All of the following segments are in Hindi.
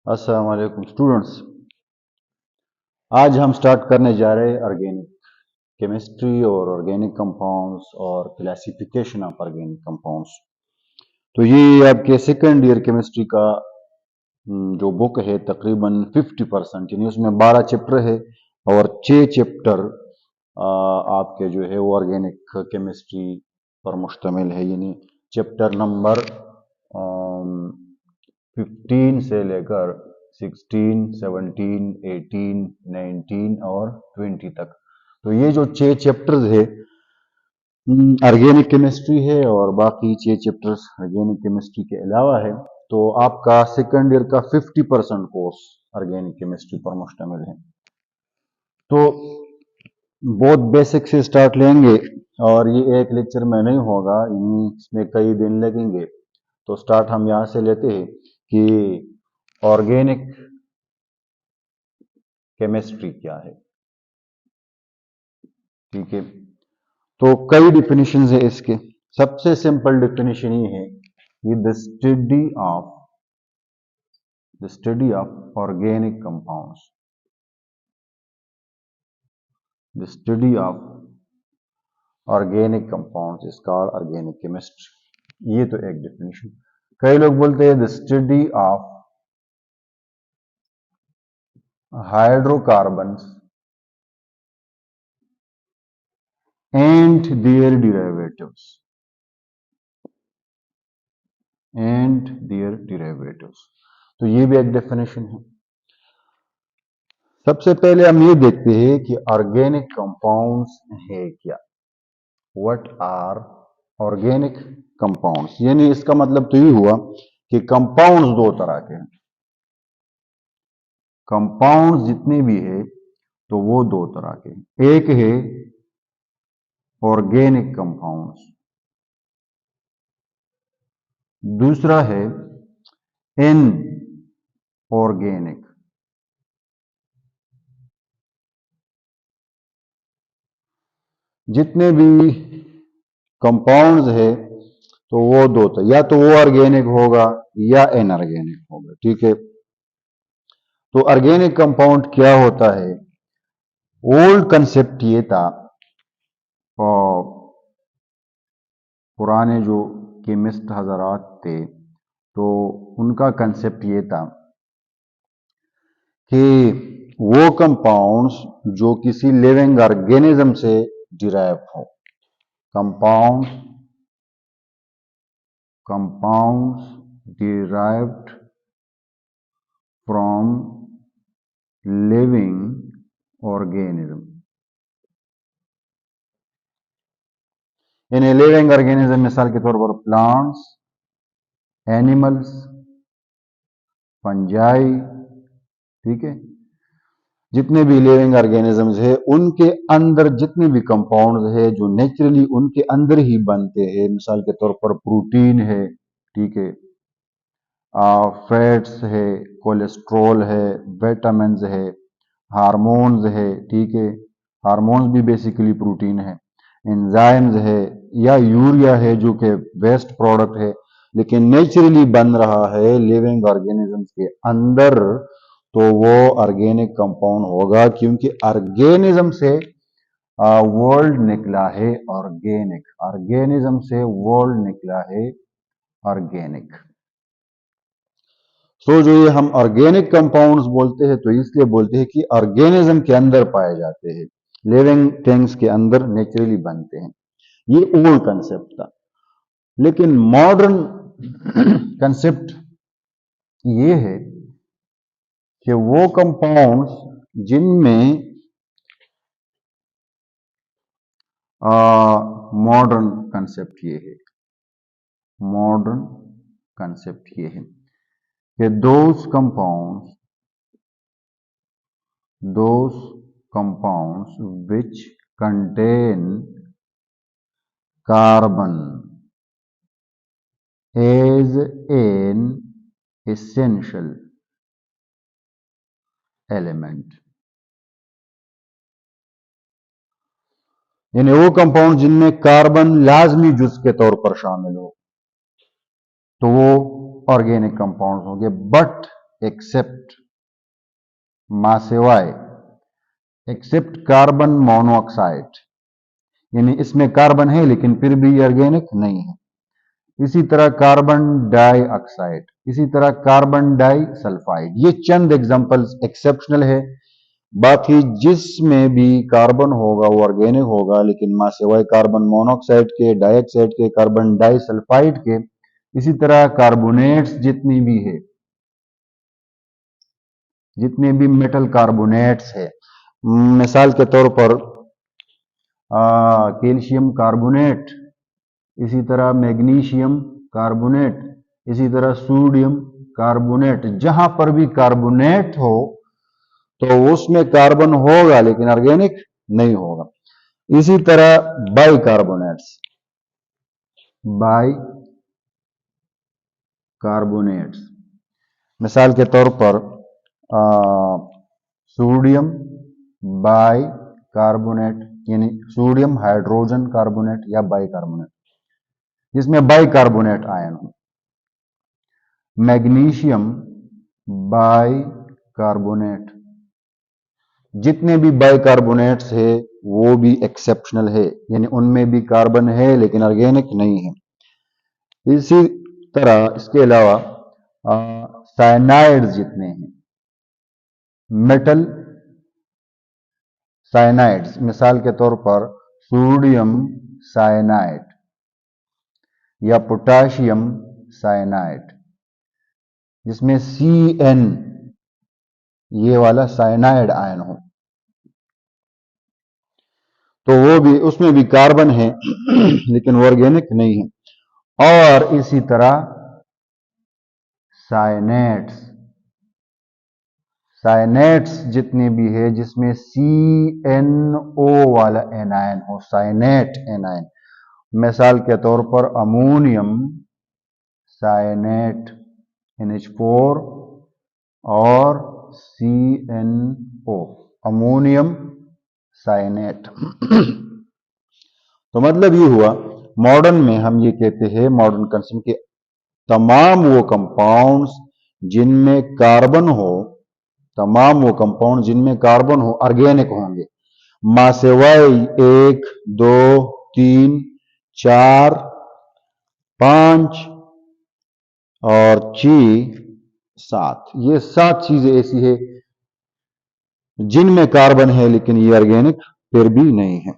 अस्सलाम वालेकुम स्टूडेंट्स। आज हम स्टार्ट करने जा रहे हैं ऑर्गेनिक केमिस्ट्री और ऑर्गेनिक कंपाउंड्स और क्लासिफिकेशन ऑफ ऑर्गेनिक कंपाउंड्स। तो ये आपके सेकेंड ईयर केमिस्ट्री का जो बुक है तकरीबन 50% यानी उसमें 12 चैप्टर है और 6 चैप्टर आपके जो है वो ऑर्गेनिक केमिस्ट्री पर मुश्तमिल है। यानी चैप्टर नंबर 15 से लेकर 16, 17, 18, 19 और 20 तक। तो ये जो 6 चैप्टर्स है ऑर्गेनिक केमिस्ट्री है और बाकी 6 चैप्टर्स ऑर्गेनिक केमिस्ट्री के अलावा है। तो आपका सेकेंड ईयर का 50% कोर्स ऑर्गेनिक केमिस्ट्री पर मुश्तमिल है। तो बहुत बेसिक से स्टार्ट लेंगे और ये एक लेक्चर में नहीं होगा, इसमें कई दिन लगेंगे। तो स्टार्ट हम यहाँ से लेते हैं कि ऑर्गेनिक केमिस्ट्री क्या है। ठीक है, तो कई डिफिनीशंस है इसके। सबसे सिंपल डिफिनीशन ये है कि the study of organic compounds, the study of organic compounds is called organic chemistry. ये तो एक डिफिनीशन। कई लोग बोलते हैं the study of hydrocarbons and their derivatives तो ये भी एक डेफिनेशन है। सबसे पहले हम ये देखते हैं कि ऑर्गेनिक कंपाउंड्स है क्या। व्हाट आर ऑर्गेनिक कंपाउंड्स, यानी इसका मतलब तो ये हुआ कि कंपाउंड्स दो तरह के हैं। कंपाउंड्स जितने भी है तो वो दो तरह के हैं। एक है ऑर्गेनिक कंपाउंड्स, दूसरा है इनऑर्गेनिक। जितने भी कंपाउंड्स है तो वो दो तरह, या तो वो ऑर्गेनिक होगा या इनऑर्गेनिक होगा। ठीक है, तो ऑर्गेनिक कंपाउंड क्या होता है। ओल्ड कंसेप्ट ये था, और पुराने जो केमिस्ट हजरात थे तो उनका कंसेप्ट ये था कि वो कंपाउंड्स जो किसी लिविंग ऑर्गेनिज्म से डिराइव हो। Compounds derived from living organism. यानी लिविंग ऑर्गेनिज्म मिसाल के तौर पर प्लांट्स, एनिमल्स, फंजाई। ठीक है, जितने भी लिविंग ऑर्गेनिजम्स है उनके अंदर जितने भी कंपाउंड्स है जो नेचुरली उनके अंदर ही बनते हैं। मिसाल के तौर पर प्रोटीन है, ठीक है, फैट्स है, कोलेस्ट्रॉल है, विटामिन्स है, हार्मोन्स है। ठीक है, हार्मोन्स भी बेसिकली प्रोटीन है। एंजाइम्स है या यूरिया है जो कि वेस्ट प्रोडक्ट है लेकिन नेचुरली बन रहा है लिविंग ऑर्गेनिजम्स के अंदर, तो वो ऑर्गेनिक कंपाउंड होगा, क्योंकि ऑर्गेनिज्म से वर्ल्ड निकला है। ऑर्गेनिज्म से वर्ल्ड निकला है ऑर्गेनिक। तो जो ये हम ऑर्गेनिक कंपाउंड्स बोलते हैं तो इसलिए बोलते हैं कि ऑर्गेनिज्म के अंदर पाए जाते हैं, लिविंग थिंग्स के अंदर नेचुरली बनते हैं। ये ओल्ड कंसेप्ट था। लेकिन मॉडर्न कंसेप्ट ये है कि वो कंपाउंड्स जिनमें मॉडर्न कंसेप्ट ये है कि those compounds which contain carbon as an essential element, यानी वो कंपाउंड जिनमें कार्बन लाजमी जुज के तौर पर शामिल हो तो वो ऑर्गेनिक कंपाउंड्स होंगे। बट एक्सेप्ट मां सिवाय एक्सेप्ट कार्बन मोनोऑक्साइड, यानी इसमें कार्बन है लेकिन फिर भी ऑर्गेनिक नहीं है। इसी तरह कार्बन डाइऑक्साइड, इसी तरह कार्बन डाई सल्फाइड। ये चंद एग्जांपल्स एक्सेप्शनल है, बाकी जिसमें भी कार्बन होगा वो ऑर्गेनिक होगा, लेकिन मां सिवाय कार्बन मोनोऑक्साइड के, डाइऑक्साइड के, कार्बन डाई सल्फाइड के। इसी तरह कार्बोनेट्स जितनी भी है, जितने भी मेटल कार्बोनेट्स है, मिसाल के तौर पर कैल्शियम कार्बोनेट, इसी तरह मैग्नीशियम कार्बोनेट, इसी तरह सोडियम कार्बोनेट। जहां पर भी कार्बोनेट हो तो उसमें कार्बन होगा लेकिन ऑर्गेनिक नहीं होगा। इसी तरह बाइकार्बोनेट्स, बाई कार्बोनेट्स, मिसाल के तौर पर सोडियम बाई कार्बोनेट, यानी सोडियम हाइड्रोजन कार्बोनेट या बाइकार्बोनेट, जिसमें बाइकार्बोनेट आयन हो। मैग्नीशियम बाइकार्बोनेट, जितने भी बाइकार्बोनेट्स है वो भी एक्सेप्शनल है, यानी उनमें भी कार्बन है लेकिन ऑर्गेनिक नहीं है। इसी तरह इसके अलावा साइनाइड्स जितने हैं, मेटल साइनाइड्स, मिसाल के तौर पर सोडियम साइनाइड या पोटाशियम साइनाइड, जिसमें CN ये वाला साइनाइड आयन हो, तो वो भी, उसमें भी कार्बन है लेकिन वो ऑर्गेनिक नहीं है। और इसी तरह साइनेट्स, साइनेट्स जितने भी है जिसमें CNO वाला एनायन हो, साइनेट एनायन, मिसाल के तौर पर अमोनियम साइनेट NH4 और CNO अमोनियम साइनेट। तो मतलब ये हुआ, मॉडर्न में हम ये कहते हैं, मॉडर्न कंसेप्ट के तमाम वो कंपाउंड्स जिनमें कार्बन हो, तमाम वो कंपाउंड जिनमें कार्बन हो ऑर्गेनिक होंगे, मां सिवाय 1, 2, 3, 4, 5 और 6, 7। ये 7 चीजें ऐसी है जिनमें कार्बन है लेकिन ये ऑर्गेनिक फिर भी नहीं है।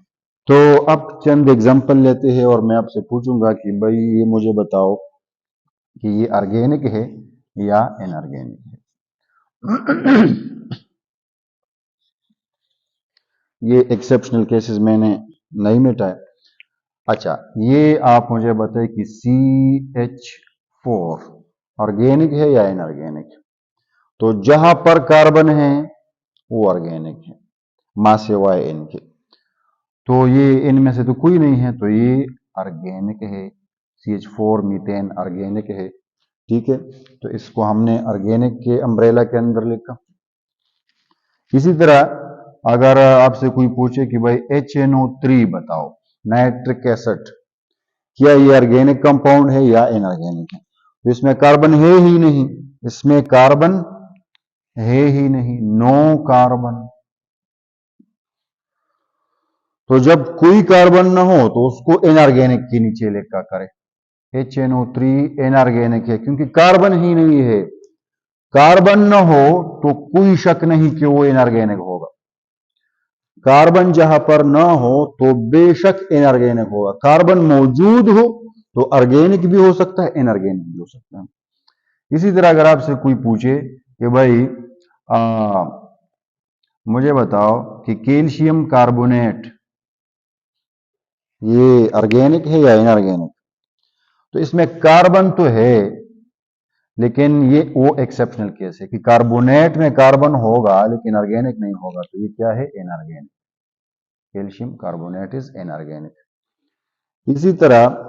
तो अब चंद एग्जांपल लेते हैं और मैं आपसे पूछूंगा कि भाई ये मुझे बताओ कि ये ऑर्गेनिक है या इनऑर्गेनिक है। ये एक्सेप्शनल केसेस मैंने नहीं मिटाए। अच्छा, ये आप मुझे बताएं कि CH4 ऑर्गेनिक है या इनऑर्गेनिक है। तो जहां पर कार्बन है वो ऑर्गेनिक है, मां सिवाय इनके। तो ये इनमें से तो कोई नहीं है, तो ये ऑर्गेनिक है। CH4 मीथेन ऑर्गेनिक है, ठीक है। तो इसको हमने ऑर्गेनिक के अम्ब्रेला के अंदर लिखा। इसी तरह अगर आपसे कोई पूछे कि भाई HNO3 बताओ, नाइट्रिक एसिड, क्या ये ऑर्गेनिक कंपाउंड है या इनऑर्गेनिक है, तो इसमें कार्बन है ही नहीं, इसमें कार्बन है ही नहीं, नो कार्बन। तो जब कोई कार्बन ना हो तो उसको इनऑर्गेनिक के नीचे लिखा करें। HNO3 इनऑर्गेनिक है क्योंकि कार्बन ही नहीं है। कार्बन न हो तो कोई शक नहीं कि वो इनऑर्गेनिक होगा। कार्बन जहां पर ना हो तो बेशक इनऑर्गेनिक होगा। कार्बन मौजूद हो तो ऑर्गेनिक भी हो सकता है, इनऑर्गेनिक भी हो सकता है। इसी तरह अगर आपसे कोई पूछे कि भाई मुझे बताओ कि कैल्शियम कार्बोनेट ये ऑर्गेनिक है या इनऑर्गेनिक, तो इसमें कार्बन तो है लेकिन ये वो एक्सेप्शनल केस है कि कार्बोनेट में कार्बन होगा लेकिन ऑर्गेनिक नहीं होगा, तो ये क्या है, inorganic. Calcium carbonate is inorganic. इसी तरह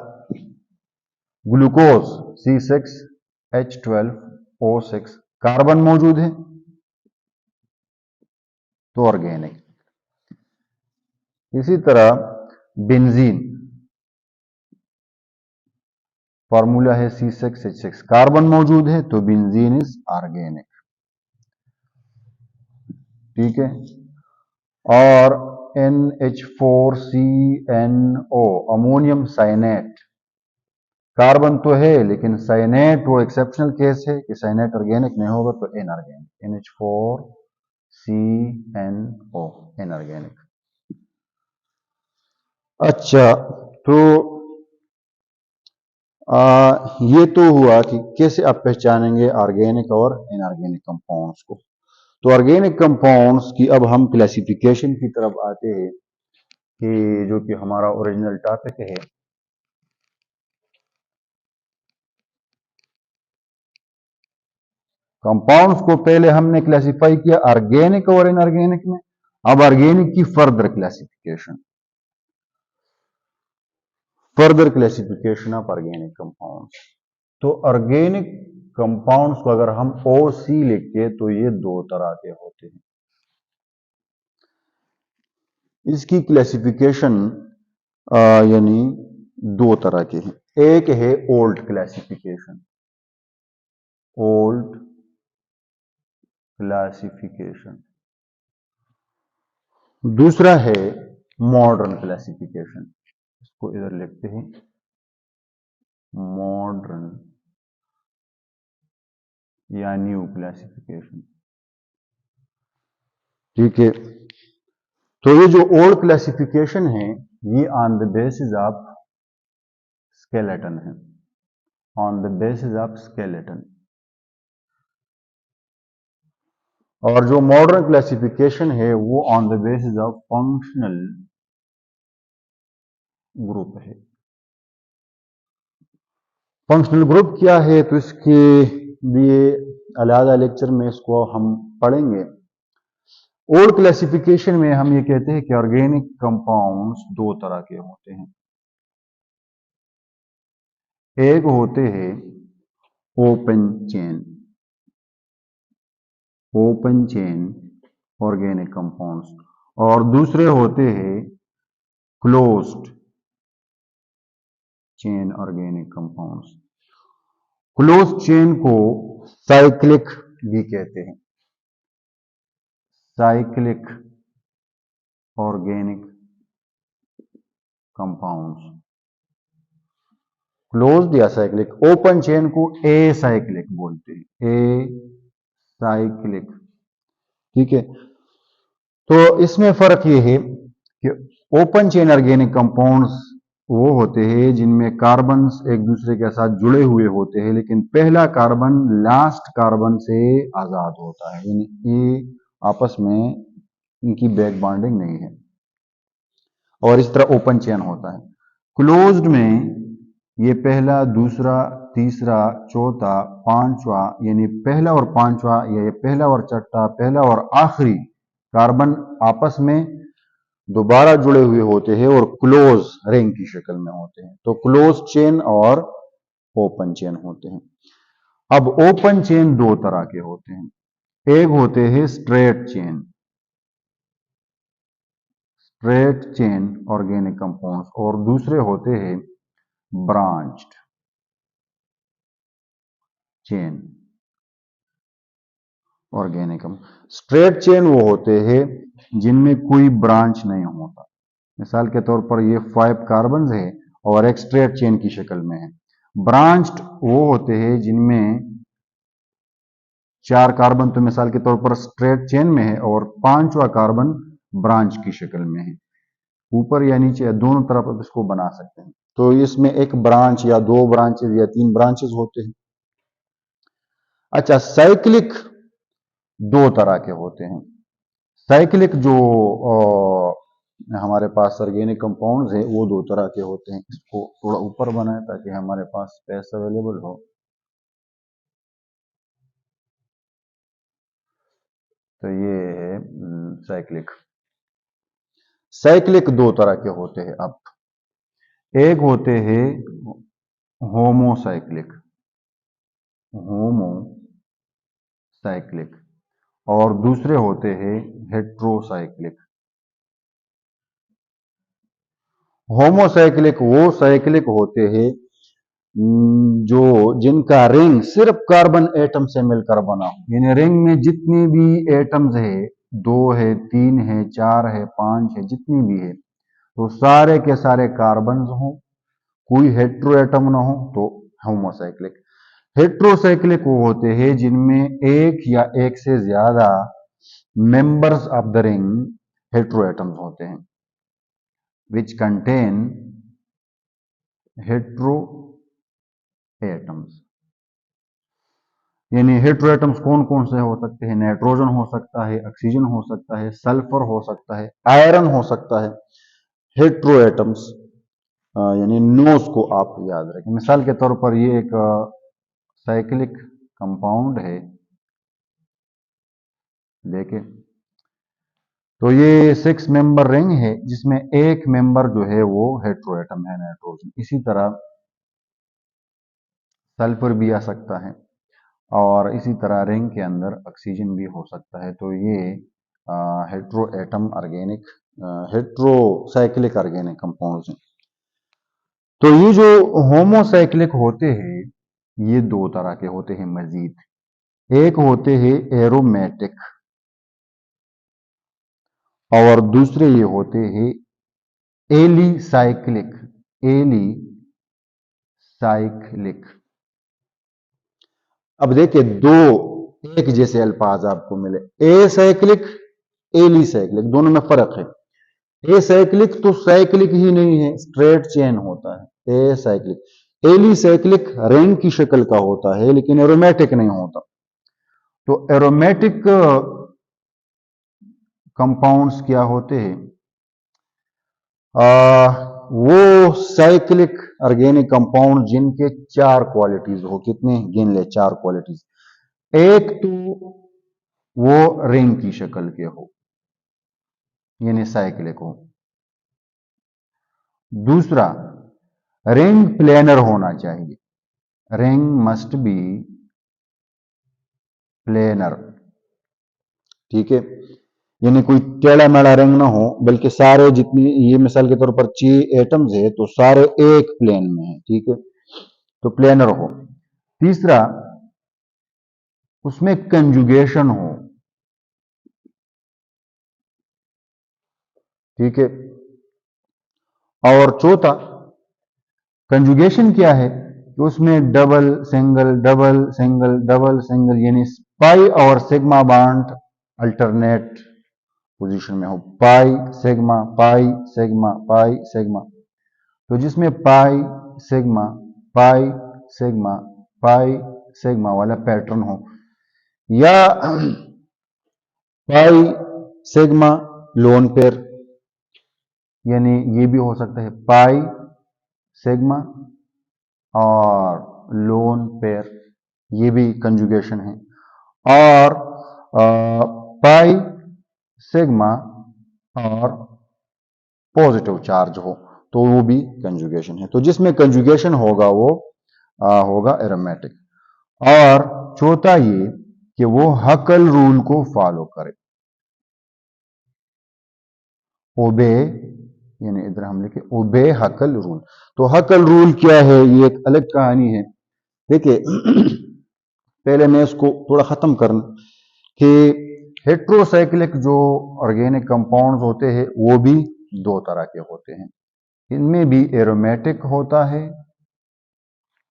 ग्लूकोज C6H12O6 कार्बन मौजूद है तो ऑर्गेनिक। इसी तरह बेंजीन, फॉर्मूला है C6H6, कार्बन मौजूद है तो बेंजीन इज ऑर्गेनिक। ठीक है। और NH4CNO अमोनियम साइनेट, कार्बन तो है लेकिन साइनेट वो एक्सेप्शनल केस है कि साइनेट ऑर्गेनिक नहीं होगा तो इनऑर्गेनिक, NH4CNO इनऑर्गेनिक। अच्छा, तो ये तो हुआ कि कैसे आप पहचानेंगे ऑर्गेनिक और इनऑर्गेनिक कंपाउंड्स को। तो ऑर्गेनिक कंपाउंड्स की अब हम क्लासिफिकेशन की तरफ आते हैं कि जो कि हमारा ओरिजिनल टॉपिक है। कंपाउंड्स को पहले हमने क्लासिफाई किया ऑर्गेनिक और इनऑर्गेनिक में, अब ऑर्गेनिक की further classification of organic compounds. तो ऑर्गेनिक कंपाउंड्स को अगर हम OC लिखते तो ये दो तरह के होते हैं। इसकी क्लासिफिकेशन यानी दो तरह के हैं। एक है ओल्ड क्लासिफिकेशन, ओल्ड क्लासिफिकेशन, दूसरा है मॉडर्न क्लासिफिकेशन। इसको इधर लिखते हैं मॉडर्न या न्यू क्लासिफिकेशन। ठीक है, तो ये जो ओल्ड क्लासिफिकेशन है ये on the basis of skeleton है, on the basis of skeleton. और जो मॉडर्न क्लासिफिकेशन है वो on the basis of functional group है। फंक्शनल ग्रुप क्या है तो इसके लिए अलग लेक्चर में इसको हम पढ़ेंगे। ओल्ड क्लासिफिकेशन में हम ये कहते हैं कि ऑर्गेनिक कंपाउंड्स दो तरह के होते हैं। एक होते हैं ओपन चेन ऑर्गेनिक कंपाउंड्स, और दूसरे होते हैं closed chain organic compounds. Closed chain को साइक्लिक भी कहते हैं, साइक्लिक ऑर्गेनिक कंपाउंड्स, क्लोज्ड या साइक्लिक। ओपन चेन को एसाइक्लिक बोलते हैं, एसाइक्लिक। ठीक है, तो इसमें फर्क ये है कि ओपन चेन ऑर्गेनिक कंपाउंड्स वो होते हैं जिनमें कार्बन्स एक दूसरे के साथ जुड़े हुए होते हैं, लेकिन पहला कार्बन लास्ट कार्बन से आजाद होता है, यानी ये आपस में इनकी बैक बॉन्डिंग नहीं है, और इस तरह ओपन चेन होता है। क्लोज्ड में ये पहला, दूसरा, तीसरा, चौथा, पांचवा, यानी पहला और पांचवा, या ये पहला और छठा, पहला और आखिरी कार्बन आपस में दोबारा जुड़े हुए होते हैं और क्लोज रिंग की शक्ल में होते हैं। तो क्लोज चेन और ओपन चेन होते हैं। अब ओपन चेन दो तरह के होते हैं, एक होते हैं स्ट्रेट चेन ऑर्गेनिक कंपाउंड्स, और दूसरे होते हैं branched chain organic. Straight chain वो होते हैं जिनमें कोई ब्रांच नहीं होता। मिसाल के तौर पर ये 5 कार्बन है और एक स्ट्रेट चेन की शक्ल में है। ब्रांच्ड वो होते हैं जिनमें 4 कार्बन तो मिसाल के तौर पर स्ट्रेट चेन में है और 5वां कार्बन ब्रांच की शक्ल में है, ऊपर या नीचे या दोनों तरफ आप इसको बना सकते हैं। तो इसमें एक ब्रांच या 2 ब्रांचेस या 3 ब्रांचेस होते हैं। अच्छा, साइक्लिक दो तरह के होते हैं। साइक्लिक जो हमारे पास ऑर्गेनिक कंपाउंड्स है वो दो तरह के होते हैं। इसको थोड़ा ऊपर बनाए ताकि हमारे पास स्पेस अवेलेबल हो। तो ये है साइक्लिक दो तरह के होते हैं। अब एक होते हैं होमोसाइक्लिक और दूसरे होते हैं हेट्रोसाइक्लिक। होमोसाइक्लिक वो साइक्लिक होते हैं जो जिनका रिंग सिर्फ कार्बन एटम से मिलकर बना हो, यानी रिंग में जितनी भी एटम्स है 2 है, 3 है, 4 है, 5 है, जितनी भी है, तो सारे के सारे कार्बन्स हो, कोई हेट्रो एटम ना हो तो होमोसाइक्लिक। हेट्रोसाइक्लिक वो होते हैं जिनमें एक या एक से ज्यादा members of the ring hetero atoms होते हैं, विच कंटेन हेट्रो एटम्स। यानी हेट्रोएटम्स कौन कौन से हो सकते हैं? नाइट्रोजन हो सकता है, ऑक्सीजन हो सकता है, सल्फर हो सकता है, आयरन हो सकता है। हेट्रोएटम्स यानी नोस को आप याद रखें। मिसाल के तौर पर ये एक साइक्लिक कंपाउंड है, देखें तो ये 6 मेंबर रिंग है जिसमें एक मेंबर जो है वो हेट्रोएटम है, नाइट्रोजन। इसी तरह सल्फर भी आ सकता है और इसी तरह रिंग के अंदर ऑक्सीजन भी हो सकता है। तो ये hetero atom organic heterocyclic organic compounds हैं। तो ये जो होमोसाइक्लिक होते हैं ये दो तरह के होते हैं मजीद। एक होते हैं एरोमेटिक और दूसरे ये होते हैं एलिसाइक्लिक। एलिसाइक्लिक। अब देखिए दो एक जैसे अल्फाज आपको मिले, ए साइक्लिक, एली साइक्लिक, दोनों में फर्क है। ए साइक्लिक तो साइक्लिक ही नहीं है, स्ट्रेट चेन होता है acyclic. Alicyclic ring की शक्ल का होता है लेकिन एरोमेटिक नहीं होता। तो एरोमेटिक कंपाउंड्स क्या होते हैं? वो साइक्लिक ऑर्गेनिक कंपाउंड जिनके 4 क्वालिटीज हो। कितने गिन ले? 4 क्वालिटीज। एक तो वो रिंग की शक्ल के हो यानी साइक्लिक हो। दूसरा, रिंग प्लेनर होना चाहिए, रिंग मस्ट बी प्लेनर, ठीक है। यानी कोई टेढ़ा मेढ़ा रिंग ना हो बल्कि सारे जितनी, ये मिसाल के तौर पर 6 एटम्स है तो सारे एक प्लेन में है, ठीक है, तो प्लेनर हो। तीसरा, उसमें कंजुगेशन हो, ठीक है। और चौथा, कंजुगेशन क्या है कि उसमें double single double single double single यानी पाई और सिग्मा बॉन्ड अल्टरनेट पोजीशन में हो। Pi sigma pi sigma pi sigma. तो जिसमें pi sigma pi sigma pi sigma वाला पैटर्न हो, या पाई सिग्मा लोन पेयर, यानी ये भी हो सकता है पाई सिग्मा और लोन पेयर, ये भी कंजुगेशन है। और पाई सिग्मा और पॉजिटिव चार्ज हो तो वो भी कंजुगेशन है। तो जिसमें कंजुगेशन होगा वो होगा एरोमेटिक। और चौथा ये कि वो हकल रूल को फॉलो करे, ओबे, यानी इधर हम लिखे ओबे हकल रूल। तो हकल रूल क्या है ये एक अलग कहानी है। देखिए पहले मैं इसको थोड़ा खत्म करना कि हेट्रोसाइक्लिक जो ऑर्गेनिक कंपाउंड्स होते हैं वो भी दो तरह के होते हैं। इनमें भी एरोमेटिक होता है,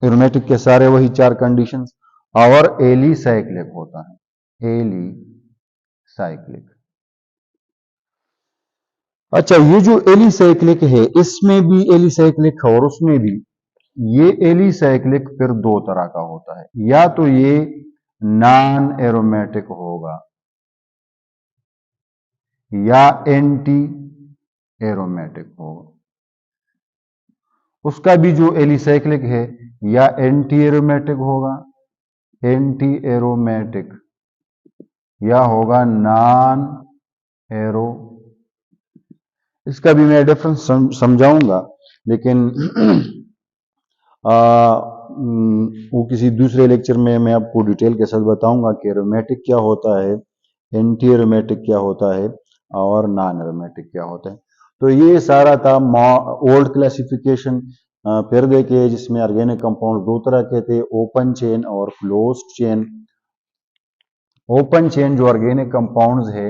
एरोमेटिक के सारे वही 4 कंडीशंस, और एलिसाइक्लिक होता है, एलिसाइक्लिक। अच्छा, ये जो एलिसाइक्लिक है इसमें भी एलिसाइक्लिक है और उसमें भी, ये एलिसाइक्लिक फिर दो तरह का होता है। या तो ये नॉन एरोमेटिक होगा या एंटी एरोमेटिक होगा। उसका भी जो एलिसाइक्लिक है या एंटी एरोमेटिक होगा, एंटी एरोमेटिक, या होगा नॉन एरो। इसका भी मैं डिफरेंस समझाऊंगा लेकिन वो किसी दूसरे लेक्चर में मैं आपको डिटेल के साथ बताऊंगा कि एरोमेटिक क्या होता है, एंटी एरोमेटिक क्या होता है और नॉन एरोमेटिक क्या होता है। तो ये सारा था ओल्ड क्लासिफिकेशन। फिर देखिए जिसमें ऑर्गेनिक कंपाउंड दो तरह के थे, ओपन चेन और क्लोज्ड चेन। ओपन चेन जो ऑर्गेनिक कंपाउंड्स है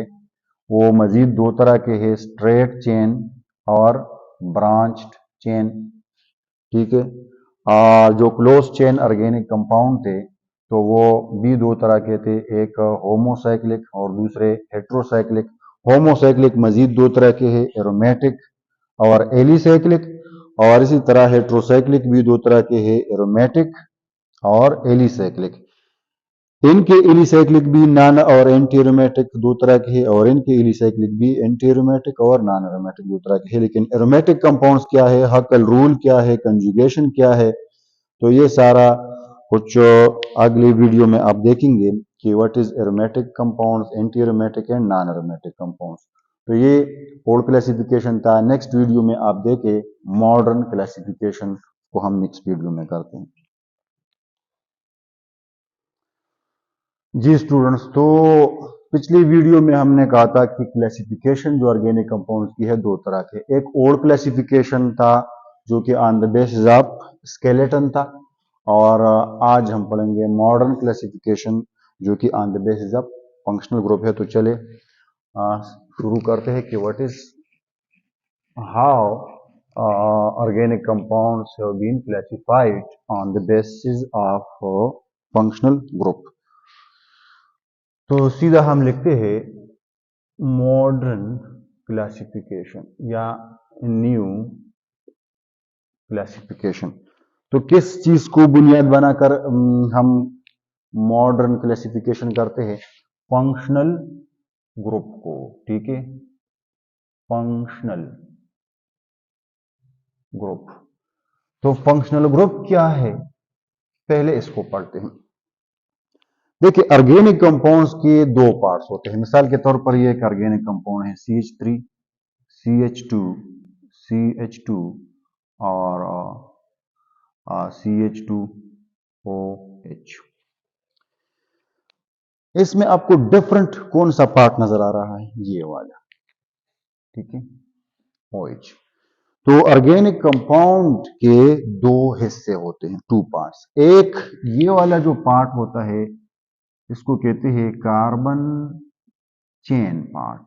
वो मजीद दो तरह के हैं, स्ट्रेट चेन और ब्रांच्ड चेन, ठीक है। और जो क्लोज चेन ऑर्गेनिक कंपाउंड थे तो वो भी दो तरह के थे, एक होमोसाइक्लिक और दूसरे हेट्रोसाइक्लिक। होमोसाइक्लिक मजीद दो तरह के हैं, एरोमेटिक और एलिसाइक्लिक, और इसी तरह हेट्रोसाइक्लिक भी दो तरह के हैं, एरोमेटिक और एलिसाइक्लिक। इनके एलिसाइक्लिक भी नॉन और एंटी एरोमेटिक दो तरह के हैं, और इनके एलिसाइक्लिक भी एंटी एरोमेटिक और नॉन एरोमेटिक दो तरह के हैं। लेकिन एरोमेटिक कंपाउंड्स क्या है, हकल रूल क्या है, कंजुगेशन क्या है, तो ये सारा कुछ अगली वीडियो में आप देखेंगे कि what is aromatic compounds, anti aromatic and non aromatic compounds. तो ये ओल्ड क्लासिफिकेशन था। नेक्स्ट वीडियो में आप देखें मॉडर्न क्लासिफिकेशन को हम नेक्स्ट वीडियो में करते हैं। जी स्टूडेंट्स, तो पिछली वीडियो में हमने कहा था कि क्लासिफिकेशन जो ऑर्गेनिक कंपाउंड्स की है दो तरह के, एक ओल्ड क्लासिफिकेशन था जो कि on the basis of skeleton था, और आज हम पढ़ेंगे मॉडर्न क्लासिफिकेशन जो कि on the basis of functional group है। तो चले शुरू करते हैं कि what is how organic compounds have been classified on the basis of functional group। तो सीधा हम लिखते हैं मॉडर्न क्लासिफिकेशन या न्यू क्लासिफिकेशन। तो किस चीज को बुनियाद बनाकर हम मॉडर्न क्लासिफिकेशन करते हैं? फंक्शनल ग्रुप को, ठीक है, फंक्शनल ग्रुप। तो फंक्शनल ग्रुप क्या है, पहले इसको पढ़ते हैं। देखिए, ऑर्गेनिक कंपाउंड्स के दो पार्ट्स होते हैं। मिसाल के तौर पर ये एक ऑर्गेनिक कंपाउंड है CH3, CH2, CH2 और CH2OH। इसमें आपको डिफरेंट कौन सा पार्ट नजर आ रहा है? ये वाला, ठीक है, OH। तो ऑर्गेनिक कंपाउंड के दो हिस्से होते हैं, टू पार्ट्स। एक ये वाला जो पार्ट होता है इसको कहते हैं कार्बन चेन पार्ट।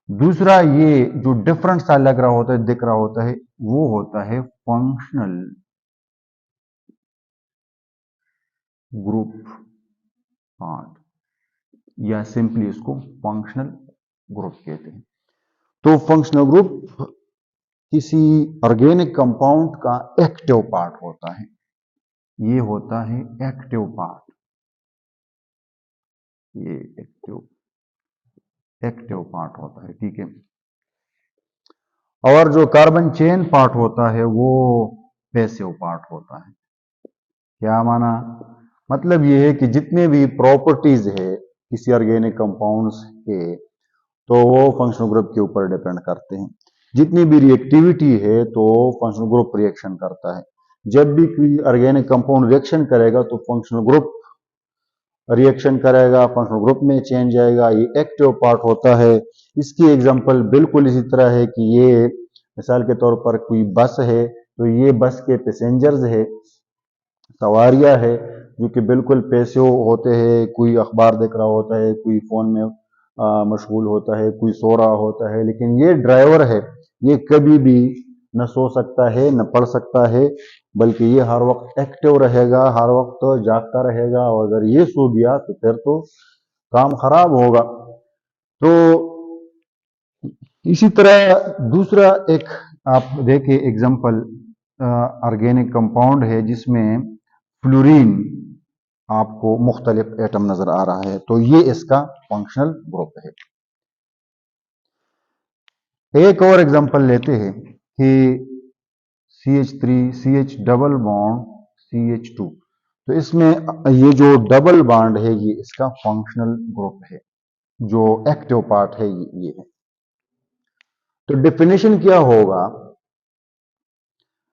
दूसरा ये जो डिफरेंट सा लग रहा होता है, दिख रहा होता है, वो होता है फंक्शनल ग्रुप पार्ट, या सिंपली इसको फंक्शनल ग्रुप कहते हैं। तो फंक्शनल ग्रुप किसी ऑर्गेनिक कंपाउंड का एक्टिव पार्ट होता है। ये होता है एक्टिव पार्ट, ये एक्टिव पार्ट होता है, ठीक है। और जो कार्बन चेन पार्ट होता है वो पैसिव पार्ट होता है। क्या माना? मतलब ये है कि जितने भी प्रॉपर्टीज है किसी ऑर्गेनिक कंपाउंड्स के, तो वो फंक्शनल ग्रुप के ऊपर डिपेंड करते हैं। जितनी भी रिएक्टिविटी है तो फंक्शनल ग्रुप रिएक्शन करता है। जब भी कोई ऑर्गेनिक कंपाउंड रिएक्शन करेगा तो फंक्शनल ग्रुप रिएक्शन करेगा, फंक्शनल ग्रुप में चेंज आएगा, ये एक्टिव पार्ट होता है। इसकी एग्जांपल बिल्कुल इसी तरह है कि ये मिसाल के तौर पर कोई बस है, तो ये बस के पैसेंजर्स है, सवारियां है, जो कि बिल्कुल पैसिव होते हैं। कोई अखबार देख रहा होता है, कोई फोन में मशगूल होता है, कोई सो रहा होता है। लेकिन ये ड्राइवर है, ये कभी भी न सो सकता है न पढ़ सकता है, बल्कि ये हर वक्त एक्टिव रहेगा, हर वक्त तो जागता रहेगा। और अगर ये सो गया तो फिर तो काम खराब होगा। तो इसी तरह दूसरा एक आप देखिए एग्जांपल, ऑर्गेनिक कंपाउंड है जिसमें फ्लोरीन आपको मुख्तलिफ एटम नजर आ रहा है, तो ये इसका फंक्शनल ग्रुप है। एक और एग्जांपल लेते हैं कि CH3 CH double bond CH2, तो इसमें ये जो डबल बॉन्ड है ये इसका फंक्शनल ग्रुप है, जो एक्टिव पार्ट है ये है। तो डेफिनेशन क्या होगा?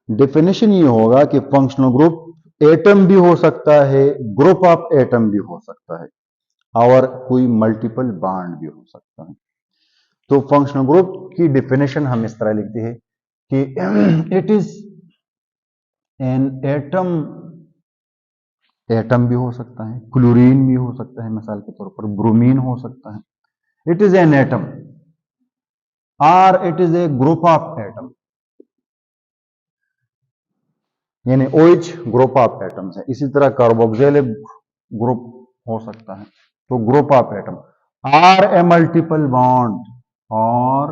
डेफिनेशन ये होगा कि फंक्शनल ग्रुप एटम भी हो सकता है, ग्रुप ऑफ एटम भी हो सकता है, और कोई मल्टीपल बॉन्ड भी हो सकता है। तो फंक्शनल ग्रुप की डेफिनेशन हम इस तरह लिखते हैं कि it is an atom atom भी हो सकता है, क्लोरीन भी हो सकता है, मिसाल के तौर पर ब्रोमीन हो सकता है। इट इज एन एटम और it is a group of atom, यानी OH ग्रुप ऑफ एटम्स है। इसी तरह कार्बोक्सिल ग्रुप हो सकता है। तो ग्रुप ऑफ एटम और ए मल्टीपल बॉन्ड, और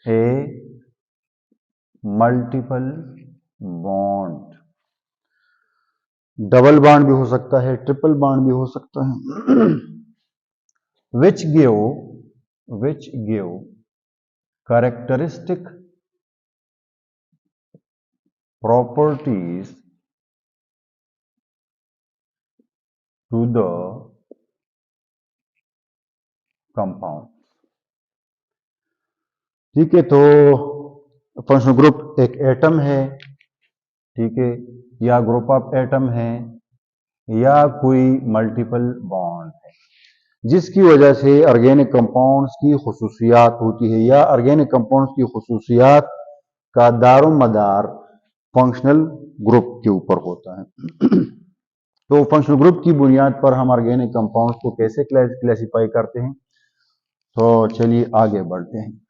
ए मल्टीपल बॉन्ड, डबल बॉन्ड भी हो सकता है, ट्रिपल बॉन्ड भी हो सकता है। which give characteristic properties to the compound। ठीक है, तो फंक्शनल ग्रुप एक एटम है, ठीक है, या ग्रुप ऑफ एटम है, या कोई मल्टीपल बॉन्ड है, जिसकी वजह से ऑर्गेनिक कंपाउंड्स की खुसूसियात होती है, या ऑर्गेनिक कंपाउंड्स की खुसूसियात का दारोमदार फंक्शनल ग्रुप के ऊपर होता है। तो फंक्शनल ग्रुप की बुनियाद पर हम ऑर्गेनिक कंपाउंड्स को कैसे क्लासिफाई करते हैं, तो चलिए आगे बढ़ते हैं।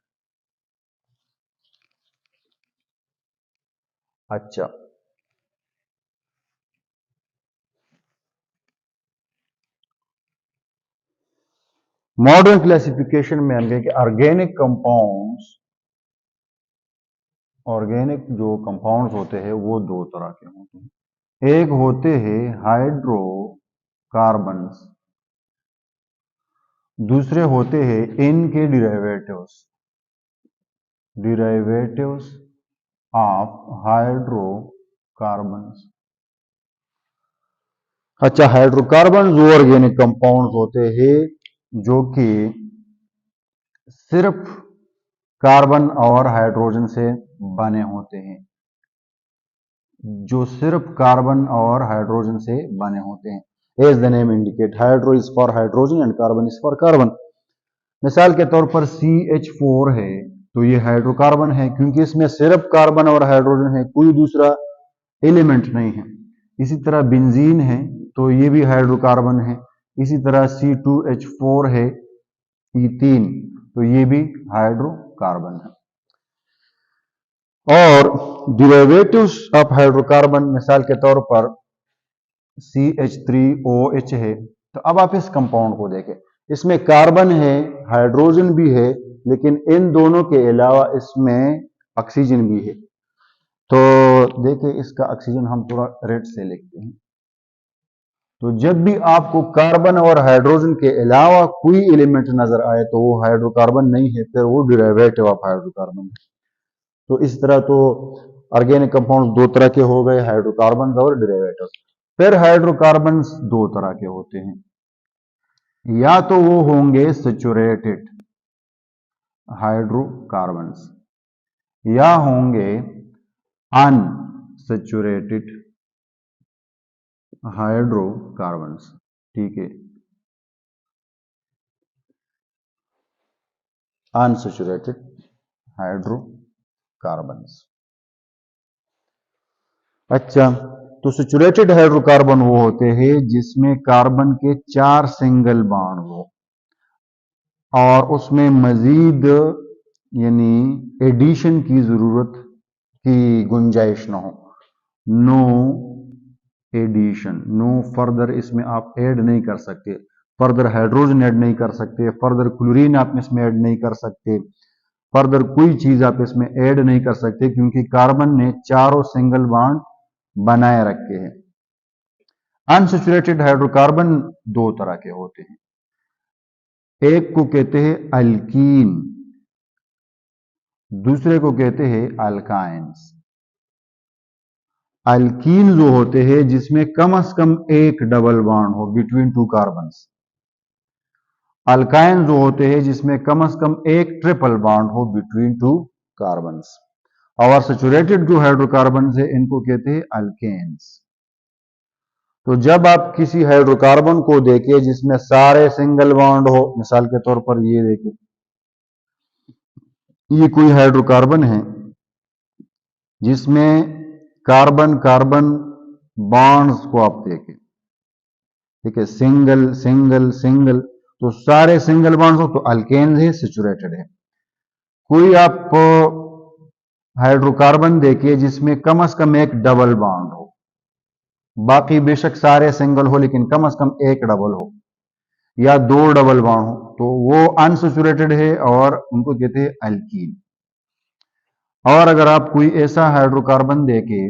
अच्छा, मॉडर्न क्लासिफिकेशन में हम कहें कि ऑर्गेनिक जो कंपाउंड्स होते हैं वो दो तरह के होते हैं। एक होते हैं हाइड्रोकार्बन्स, दूसरे होते हैं इनके डिराइवेटिव्स ऑफ हाइड्रोकार्बन्स। अच्छा, हाइड्रोकार्बन वो ऑर्गेनिक कंपाउंड्स होते हैं जो कि सिर्फ कार्बन और हाइड्रोजन से बने होते हैं, जो सिर्फ कार्बन और हाइड्रोजन से बने होते हैं। As the name indicate, hydro is for hydrogen and carbon is for carbon. मिसाल के तौर पर CH4 है, तो ये हाइड्रोकार्बन है क्योंकि इसमें सिर्फ कार्बन और हाइड्रोजन है, कोई दूसरा एलिमेंट नहीं है। इसी तरह बेंजीन है, तो ये भी हाइड्रोकार्बन है। इसी तरह C2H4 है, E3, तो ये भी हाइड्रोकार्बन है। और डिराइवेटिव्स ऑफ हाइड्रोकार्बन, मिसाल के तौर पर CH3OH है। तो अब आप इस कंपाउंड को देखें, इसमें कार्बन है, हाइड्रोजन भी है, लेकिन इन दोनों के अलावा इसमें ऑक्सीजन भी है। तो देखिए, इसका ऑक्सीजन हम थोड़ा रेड से लिखते हैं। तो जब भी आपको कार्बन और हाइड्रोजन के अलावा कोई एलिमेंट नजर आए तो वो हाइड्रोकार्बन नहीं है, फिर वो डिराइवेटिव ऑफ हाइड्रोकार्बन है। तो इस तरह तो ऑर्गेनिक कंपाउंड दो तरह के हो गए, हाइड्रोकार्बन और डेरिवेटिव्स। फिर हाइड्रोकार्बन्स दो तरह के होते हैं, या तो वो होंगे सैचुरेटेड हाइड्रोकार्बन्स, या होंगे अनसैचुरेटेड हाइड्रोकार्बन्स। ठीक है, अनसैचुरेटेड हाइड्रोकार्बन्स। अच्छा, तो सैचुरेटेड हाइड्रोकार्बन वो होते हैं जिसमें कार्बन के 4 सिंगल बॉन्ड हो और उसमें मजीद यानी एडिशन की जरूरत की गुंजाइश ना हो। नो एडिशन, नो फर्दर, इसमें आप ऐड नहीं कर सकते, फर्दर हाइड्रोजन ऐड नहीं कर सकते, फर्दर क्लोरीन आप इसमें ऐड नहीं कर सकते, फर्दर कोई चीज आप इसमें ऐड नहीं कर सकते, क्योंकि कार्बन ने चारों सिंगल बॉन्ड बनाए रखे हैं। अनसैचुरेटेड हाइड्रोकार्बन दो तरह के होते हैं, एक को कहते हैं अल्कीन, दूसरे को कहते हैं अल्काइंस। अल्कीन जो होते हैं जिसमें कम से कम एक डबल बॉन्ड हो बिटवीन टू कार्बन्स, अल्काइन जो होते हैं जिसमें कम से कम एक ट्रिपल बॉन्ड हो बिटवीन टू कार्बन्स। और सैचुरेटेड जो हाइड्रोकार्बन है इनको कहते हैं अल्केन्स। तो जब आप किसी हाइड्रोकार्बन को देखें जिसमें सारे सिंगल बॉन्ड हो, मिसाल के तौर पर ये देखें, ये कोई हाइड्रोकार्बन है जिसमें कार्बन कार्बन बॉन्ड्स को आप देखें, ठीक है, सिंगल सिंगल सिंगल, तो सारे सिंगल बॉन्ड हो तो अल्केन है, सेचुरेटेड है। कोई आप हाइड्रोकार्बन देखिए जिसमें कम से कम एक डबल बॉन्ड हो, बाकी बेशक सारे सिंगल हो लेकिन कम से कम एक डबल हो या दो डबल बॉन्ड हो, तो वो अनसेचुरेटेड है और उनको कहते हैं अल्कीन। और अगर आप कोई ऐसा हाइड्रोकार्बन देखे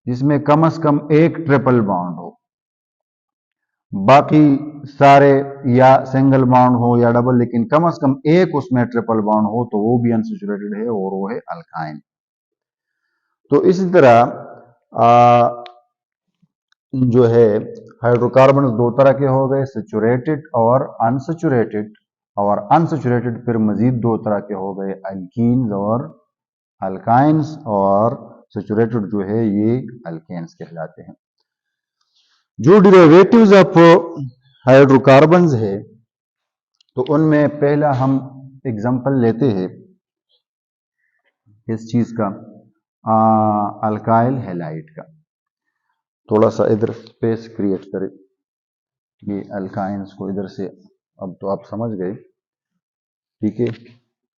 जिसमें कम से कम एक ट्रिपल बॉन्ड हो, बाकी सारे या सिंगल बॉन्ड हो या डबल, लेकिन कम से कम एक उसमें ट्रिपल बॉन्ड हो, तो वो भी अनसेचुरेटेड है और वो है अल्काइन। तो इसी तरह जो है हाइड्रोकार्बन दो तरह के हो गए, सेचुरेटेड और अनसेचुरेटेड। और अनसेचुरेटेड फिर मजीद दो तरह के हो गए, अल्कीन्स और अल्काइंस। और सेचुरेटेड जो है ये अल्केन्स कहलाते हैं। जो डेरिवेटिव्स ऑफ हाइड्रोकार्बन्स है तो उनमें पहला हम एग्जांपल लेते हैं इस चीज का, अल्काइल हैलाइड का। थोड़ा सा इधर स्पेस क्रिएट करें, ये अल्काइंस को इधर से, अब तो आप समझ गए, ठीक है।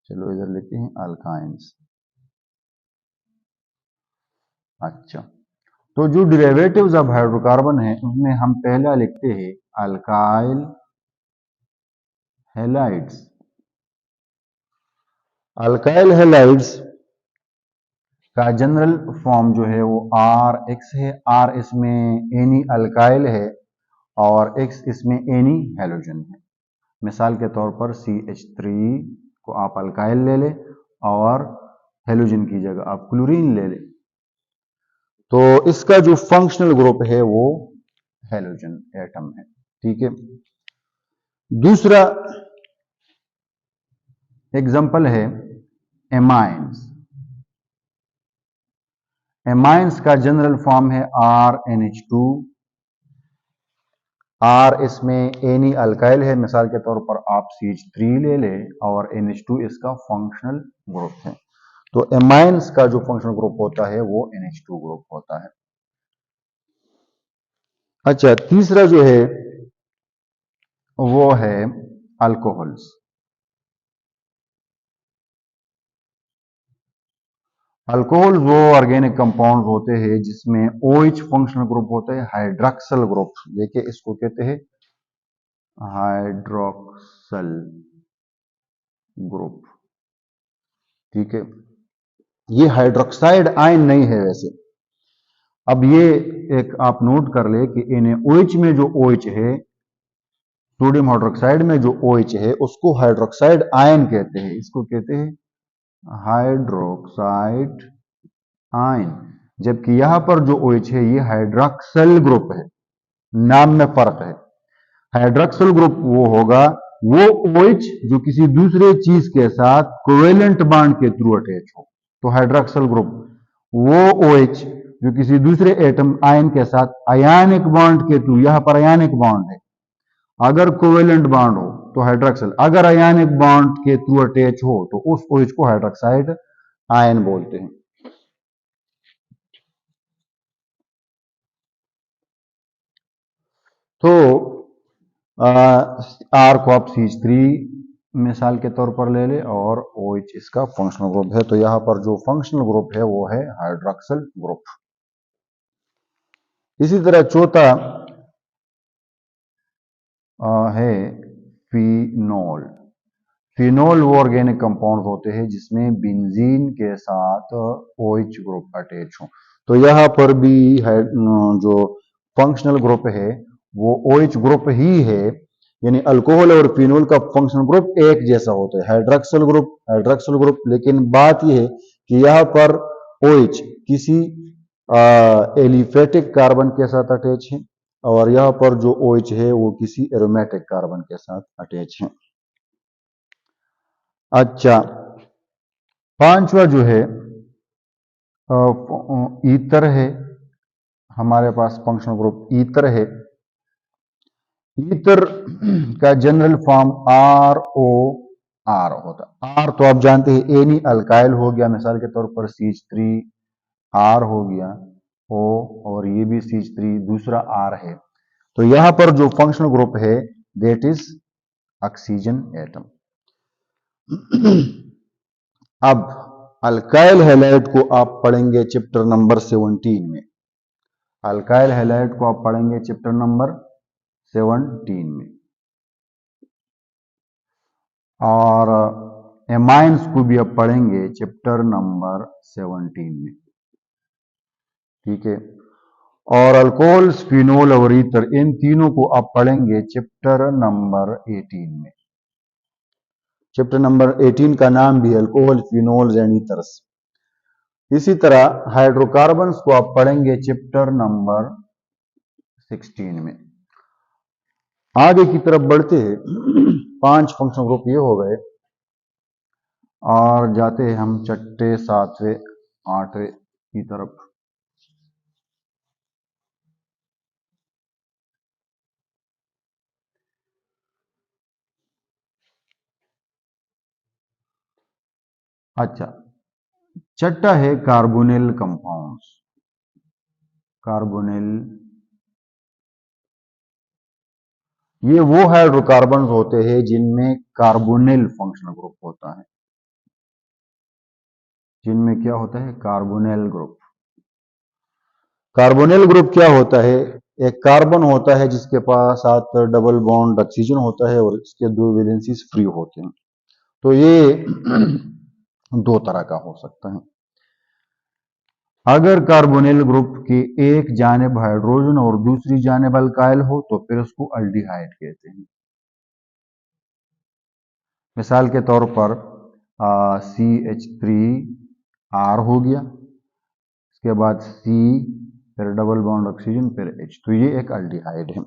चलो इधर लेते हैं अल्काइंस। अच्छा, तो जो डेरिवेटिव्स ऑफ हाइड्रोकार्बन है उसमें हम पहला लिखते हैं अल्काइल हैलाइड्स। अल्काइल हैलाइड्स का जनरल फॉर्म जो है वो RX है। R इसमें एनी अल्काइल है और X इसमें एनी हैलोजन है। मिसाल के तौर पर CH3 को आप अल्काइल ले ले और हैलोजन की जगह आप क्लोरीन ले ले, तो इसका जो फंक्शनल ग्रुप है वो हैलोजन एटम है, ठीक है। दूसरा एग्जांपल है एमाइंस। एमाइंस का जनरल फॉर्म है RNH2। R इसमें एनी अल्काइल है, मिसाल के तौर पर आप CH3 ले लें और NH2 इसका फंक्शनल ग्रुप है। तो एमाइंस का जो फंक्शनल ग्रुप होता है वो NH2 ग्रुप होता है। अच्छा, तीसरा जो है वो है अल्कोहल्स। अल्कोहल वो ऑर्गेनिक कंपाउंड होते हैं जिसमें OH फंक्शनल ग्रुप होता है, हाइड्रॉक्सल ग्रुप। देखिए इसको कहते हैं हाइड्रॉक्सल ग्रुप, ठीक है। ये हाइड्रोक्साइड आयन नहीं है वैसे। अब ये एक आप नोट कर ले कि NaOH में जो OH है, सोडियम हाइड्रोक्साइड में जो OH है उसको हाइड्रोक्साइड आयन कहते हैं, इसको कहते हैं हाइड्रोक्साइड आयन। जबकि यहां पर जो OH है ये हाइड्रॉक्सल ग्रुप है, नाम में फर्क है। हाइड्रॉक्सल ग्रुप वो होगा वो OH जो किसी दूसरे चीज के साथ कोवेलेंट बॉन्ड के थ्रू अटैच हो, तो हाइड्रॉक्सल ग्रुप वो OH जो किसी दूसरे एटम आयन के साथ आयनिक बॉन्ड के थ्रू, यहां पर आयनिक बॉन्ड है, अगर कोवेलेंट बॉन्ड हो तो हाइड्रॉक्सल, अगर आयनिक बॉन्ड के थ्रू अटैच हो तो उस OH को हाइड्रॉक्साइड आयन बोलते हैं। तो R को आप CH3 मिसाल के तौर पर ले ले और OH इसका फंक्शनल ग्रुप है, तो यहां पर जो फंक्शनल ग्रुप है वो है हाइड्रॉक्सल ग्रुप। इसी तरह चौथा है फिनोल। फिनोल वो ऑर्गेनिक कंपाउंड होते हैं जिसमें बेंजीन के साथ OH ग्रुप अटैच हो, तो यहां पर भी जो फंक्शनल ग्रुप है वो OH ग्रुप ही है, यानी अल्कोहल और फिनोल का फंक्शनल ग्रुप एक जैसा होता है, हाइड्रॉक्सल ग्रुप। लेकिन बात यह है कि यहां पर OH किसी एलिफेटिक कार्बन के साथ अटैच है और यहां पर जो OH है वो किसी एरोमेटिक कार्बन के साथ अटैच है। अच्छा, पांचवा जो है ईथर है। हमारे पास फंक्शनल ग्रुप ईथर है। ईथर का जनरल फॉर्म ROR होता है। R तो आप जानते हैं एनी अल्काइल हो गया, मिसाल के तौर पर CH3 R हो गया O, और ये भी CH3 दूसरा R है। तो यहां पर जो फंक्शनल ग्रुप है दैट इज ऑक्सीजन एटम। अब अल्काइल हैलाइड को आप पढ़ेंगे चैप्टर नंबर 17 में। अल्काइल हैलाइड को आप पढ़ेंगे चैप्टर नंबर 17 में, और एमाइंस को भी अब पढ़ेंगे चैप्टर नंबर 17 में, ठीक है। और अल्कोहल, फिनोल और ईथर, इन तीनों को आप पढ़ेंगे चैप्टर नंबर 18 में। चैप्टर नंबर 18 का नाम भी अल्कोहल, फिनोल एंड ईथर्स। इसी तरह हाइड्रोकार्बन्स को आप पढ़ेंगे चैप्टर नंबर 16 में। आगे की तरफ बढ़ते हैं, 5 फंक्शनल ग्रुप ये हो गए, और जाते हैं हम छठे, 7वें, 8वें की तरफ। अच्छा, छठा है कार्बोनिल कंपाउंड्स। कार्बोनिल, ये वो हाइड्रोकार्बन्स होते हैं जिनमें कार्बोनिल फंक्शनल ग्रुप होता है। जिनमें क्या होता है? Carbonyl group. कार्बोनिल ग्रुप क्या होता है? एक कार्बन होता है जिसके पास साथ डबल बॉन्ड ऑक्सीजन होता है और इसके 2 वैलेंसीज फ्री होते हैं। तो ये 2 तरह का हो सकता है। अगर कार्बोनिल ग्रुप की एक जानिब हाइड्रोजन और दूसरी जानिब अल्काइल हो तो फिर उसको अल्डिहाइड कहते हैं। मिसाल के तौर पर CH3R हो गया, इसके बाद C, फिर डबल बॉन्ड ऑक्सीजन, फिर H, तो ये एक अल्डिहाइड है।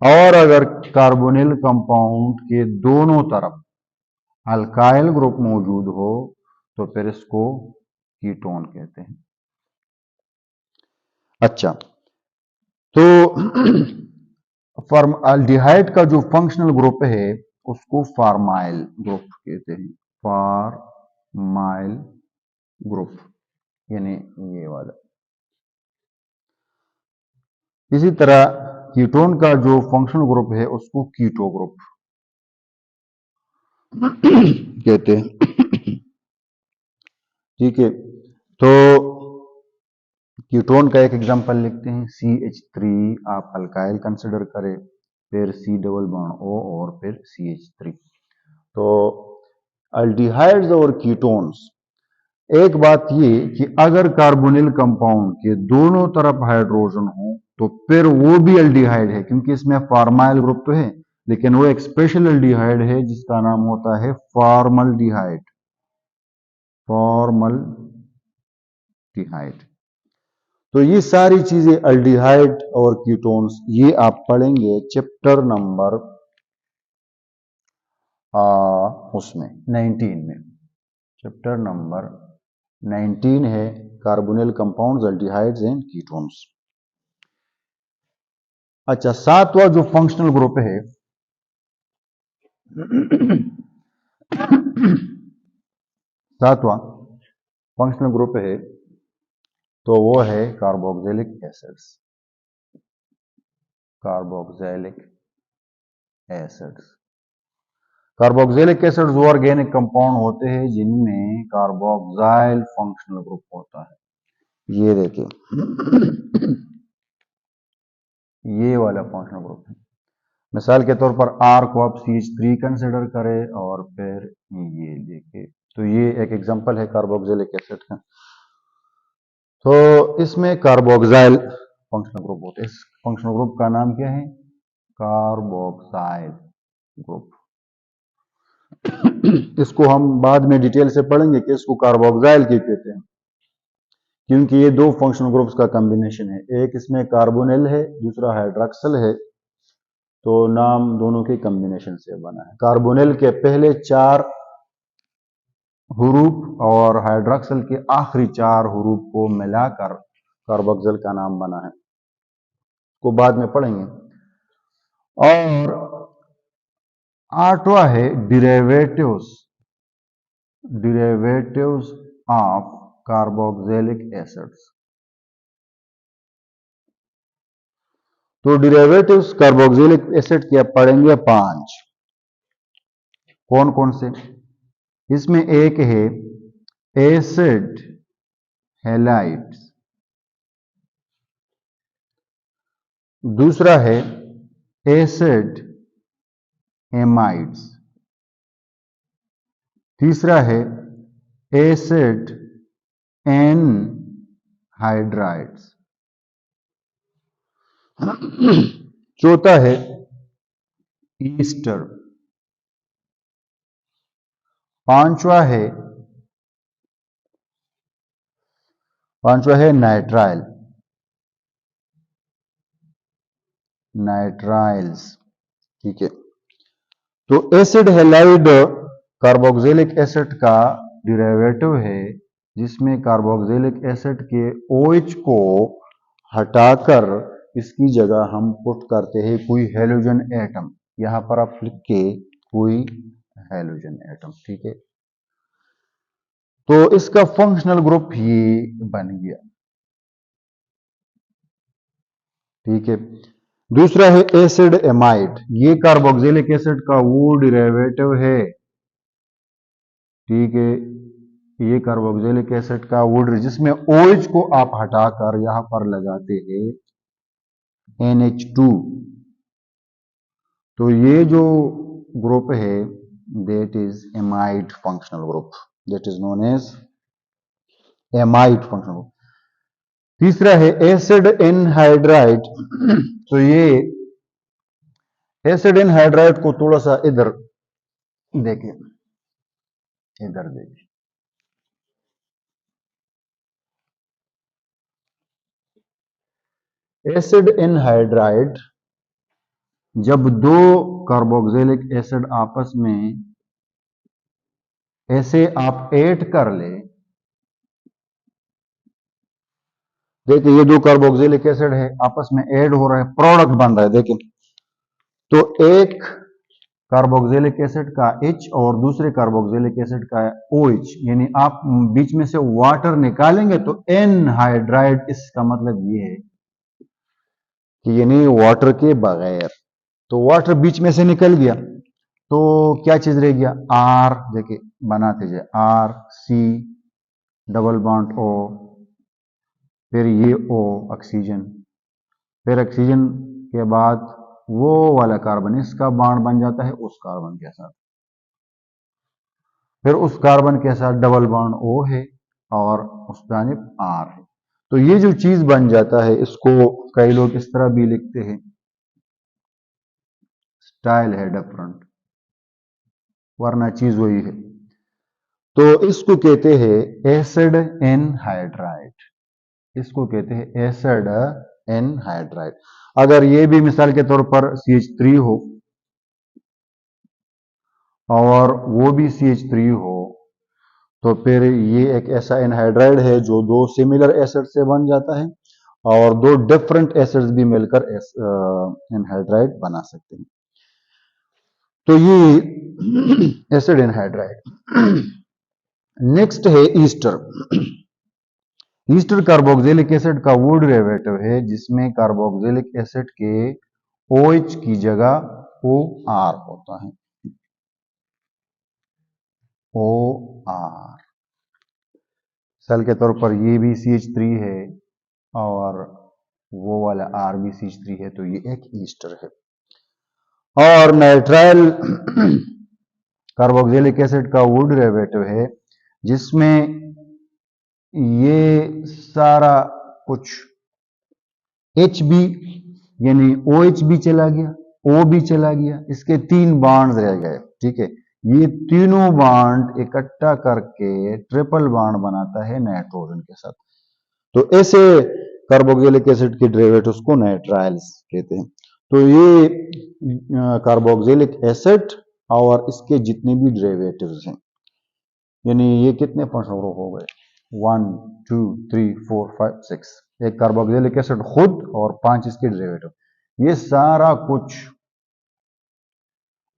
और अगर कार्बोनिल कंपाउंड के दोनों तरफ अल्काइल ग्रुप मौजूद हो तो फिर इसको कीटोन कहते हैं। अच्छा, तो अल्डिहाइड का जो फंक्शनल ग्रुप है उसको फार्माइल ग्रुप कहते हैं। फार्माइल ग्रुप, यानी ये वाला। इसी तरह कीटोन का जो फंक्शनल ग्रुप है उसको कीटो ग्रुप कहते हैं, ठीक है। तो कीटोन का एक एग्जांपल लिखते हैं, CH3 आप अल्काइल कंसिडर करें, फिर C डबल बॉन्ड O और फिर CH3। तो अल्डिहाइड्स और कीटोन्स, एक बात ये कि अगर कार्बोनिल कंपाउंड के दोनों तरफ हाइड्रोजन हो तो फिर वो भी अल्डिहाइड है, क्योंकि इसमें फार्माइल ग्रुप तो है लेकिन वो एक स्पेशल अल्डिहाइड है जिसका नाम होता है फॉर्मल्डिहाइड। फॉर्मल्डिहाइड। तो ये सारी चीजें अल्डिहाइड और कीटोन्स ये आप पढ़ेंगे चैप्टर नंबर उसमें 19 में। चैप्टर नंबर 19 है carbonyl compounds, aldehydes and ketones. अच्छा, 7वां जो फंक्शनल ग्रुप है, 7वां फंक्शनल ग्रुप है तो वो है carboxylic acids. Carboxylic acids, carboxylic acids वो ऑर्गेनिक कंपाउंड होते हैं जिनमें कार्बोक्साइल फंक्शनल ग्रुप होता है। ये देखिए, ये वाला फंक्शनल ग्रुप है। मिसाल के तौर पर R को आप CH3 कंसिडर करें और फिर ये देखिए, तो ये एक एग्जांपल है कार्बोक्सिलिक एसिड का। तो इसमें कार्बोक्साइल फंक्शनल ग्रुप होते हैं। इस फंक्शनल ग्रुप का नाम क्या है? Carboxyl group. इसको हम बाद में डिटेल से पढ़ेंगे कि इसको कार्बोक्साइल क्यों कहते हैं, क्योंकि ये 2 फंक्शनल ग्रुप्स का कॉम्बिनेशन है। एक इसमें कार्बोनिल है, दूसरा हाइड्रॉक्सिल है, तो नाम दोनों के कॉम्बिनेशन से बना है। कार्बोनिल के पहले 4 हुरूफ और हाइड्रॉक्सिल के आखिरी 4 हुरूफ को मिलाकर कार्बोक्सिल का नाम बना है, को बाद में पढ़ेंगे। और 8वां है derivatives, derivatives of carboxylic acids. तो डेरिवेटिव्स कार्बोक्सिलिक एसिड के आप पढ़ेंगे 5। कौन कौन से? इसमें एक है एसिड हैलाइड्स, दूसरा है एसिड एमाइड्स, तीसरा है एसिड एनहाइड्राइड्स, चौथा है ईस्टर, पांचवा है नाइट्राइल्स। ठीक है, तो एसिड हैलाइड कार्बोक्सिलिक एसिड का डेरिवेटिव है, जिसमें कार्बोक्सिलिक एसिड के OH को हटाकर इसकी जगह हम पुट करते हैं कोई हैलोजन एटम। यहां पर आप लिख के कोई हैलोजन एटम। ठीक है, तो इसका फंक्शनल ग्रुप ये बन गया। ठीक है, दूसरा है एसिड एमाइड, ये कार्बोक्सिलिक एसिड का वो डेरिवेटिव है। ठीक है, ये कार्बोक्सिलिक एसिड का वो जिसमें OH को आप हटाकर यहां पर लगाते हैं NH2। तो ये जो ग्रुप है that is amide functional group, that is known as amide functional group. तीसरा है एसिड एनहाइड्राइड। तो ये एसिड एनहाइड्राइड को थोड़ा सा इधर देखिए, इधर देखिए, एसिड एनहाइड्राइड जब दो कार्बोक्सिलिक एसिड आपस में ऐसे आप ऐड कर ले, देखिए ये दो कार्बोक्सिलिक एसिड है आपस में ऐड हो रहा है, प्रोडक्ट बन रहा है। देखिए, तो एक कार्बोक्सिलिक एसिड का H और दूसरे कार्बोक्सिलिक एसिड का OH, यानी आप बीच में से वाटर निकालेंगे तो एनहाइड्राइड, इसका मतलब ये है कि यानी वाटर के बगैर, तो वाटर बीच में से निकल गया तो क्या चीज रह गया? R। देखिए बनाते जाए, RC डबल बॉन्ड O, फिर ये O ऑक्सीजन, फिर ऑक्सीजन के बाद वो वाला कार्बन, इसका बॉन्ड बन जाता है उस कार्बन के साथ, फिर उस कार्बन के साथ डबल बॉन्ड O है और उस जानिब R है। तो ये जो चीज बन जाता है, इसको कई लोग इस तरह भी लिखते हैं, स्टाइल है डिफरेंट, वरना चीज वही है। तो इसको कहते हैं एसिड एनहाइड्राइड, इसको कहते हैं एसिड एनहाइड्राइड। अगर ये भी मिसाल के तौर पर CH3 हो और वो भी CH3 हो, तो फिर ये एक ऐसा एनहाइड्राइड है जो दो सिमिलर एसिड से बन जाता है और दो डिफरेंट एसिड्स भी मिलकर एनहाइड्राइड बना सकते हैं। तो ये एसिड एनहाइड्राइड। नेक्स्ट है ईस्टर। ईस्टर कार्बोक्सिलिक एसिड का वो डेरिवेटिव है जिसमें कार्बोक्सिलिक एसिड के OH की जगह OR होता है, OR। सेल के तौर पर ये भी CH3 है और वो वाला R भी CH3 है, तो ये एक ईस्टर है। और नाइट्राइल कार्बोक्सिलिक एसिड का वो डेरिवेटिव है जिसमें ये सारा कुछ H भी, यानी OH भी चला गया, O भी चला गया, इसके 3 बॉन्ड्स रह गए। ठीक है, ये तीनों बॉन्ड इकट्ठा करके ट्रिपल बॉन्ड बनाता है नाइट्रोजन के साथ। तो ऐसे कार्बोक्सिलिक एसिड के डेरिवेटिव्स को नाइट्राइल्स कहते हैं। तो ये कार्बोक्सिलिक एसिड और इसके जितने भी डेरिवेटिव्स हैं, यानी ये कितने फंक्शनल ग्रुप हो गए? 1 2 3 4 5 6। एक कार्बोक्सिलिक एसिड खुद और 5 इसके डेरिवेटिव। ये सारा कुछ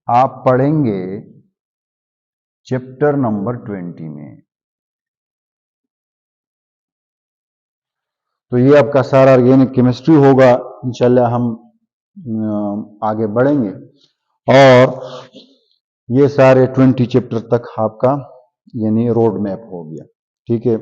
आप पढ़ेंगे चैप्टर नंबर 20 में। तो ये आपका सारा ऑर्गेनिक केमिस्ट्री होगा। इंशाल्लाह हम आगे बढ़ेंगे और ये सारे 20 चैप्टर तक आपका यानी रोड मैप हो गया। ठीक है।